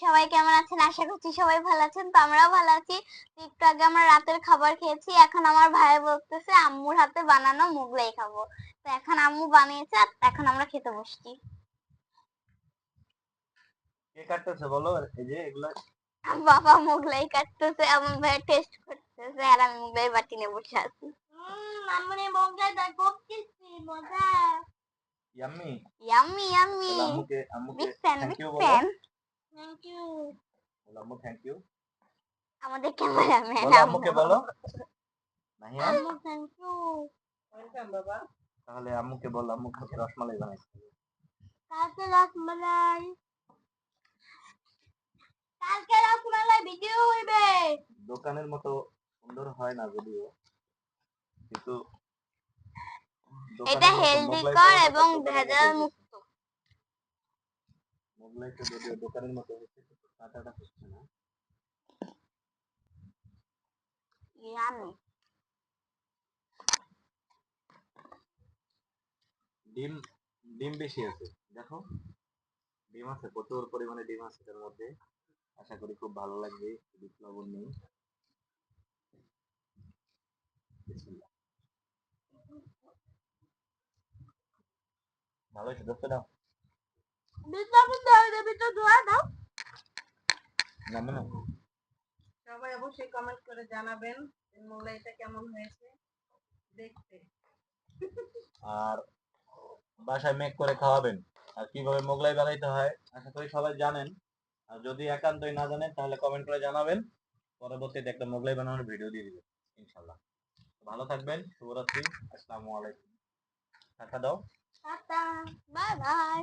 সবাই কেমন আছেন? আশা করছি সবাই ভালো আছেন। তো আমরাও ভালো আছি। একটু আগে আমরা রাতের খাবার খেয়েছি। এখন আমার ভাই বলতেছে আম্মুর হাতে বানানো মোগলাই খাবো। তো এখন আম্মু বানিয়েছে আর এখন আমরা খেতে বসছি। কে কাটতেছে বলো? এই যে এগুলা বাবা মোগলাই কাটতেছে, আমার ভাই টেস্ট করতেছে আর আমি মোগলাই বাটি নিয়ে বসে আছি। আম্মুরে মোগলাইটা করতেছি, মজা। ইয়াম্মি। Yummy yummy. বলো আম্মুকে big fan thank big you বলো। ফ্যান। Thank you. বলো আম্মু থ্যাংক ইউ। আমাদের ক্যামেরাম্যান বলো আম্মু। আম্মুকে বলো। নাহিয়া আম্মু থ্যাংক ইউ। ওয়েলকাম বাবা। তাহলে আম্মুকে বলো আম্মু কালকে রসমালাই বানাইছে। কালকে রসমালাই, কালকে রসমালাই ভিডিও হইবে। দোকানের মতো সুন্দর হয় না যদিও, কিন্তু এটা দোকানের মতো হেলদি মোগলাই কর পাওয়া এবং দোকানের ভেজাল মতোই হয়েছে। মুক্ত। মোগলাইটা যদিও দোকানের মতো হয়েছে কিন্তু কাঁচাটা হচ্ছে না। ইয়ামি। ডিম ডিম বেশি আছে দেখো, ডিম আছে, প্রচুর পরিমাণে ডিম আছে এর মধ্যে। আশা করি খুব ভালো লাগবে, লবণ নেই। বিসমিল্লাহ। ভালো হয়েছে, দেখতে দাও। বিস্তারিত দাও, ভিতর ধোয়া দাও। নামে না। সবাই অবশ্যই কমেন্ট করে জানাবেন মোগলাইটা কেমন হয়েছে দেখতে। আর বাসায় মেক করে খাওয়াবেন। আর কিভাবে মোগলাই বানাইতে হয় আশা করি সবাই জানেন। আর যদি একান্তই না জানেন তাহলে কমেন্ট করে জানাবেন, পরবর্তীতে একটা মোগলাই বানানোর ভিডিও দিয়ে দিবেন ইনশাল্লাহ। ভালো থাকবেন, শুভরাত্রি, আসসালামু আলাইকুম। টাটা দাও। Tata, bye bye.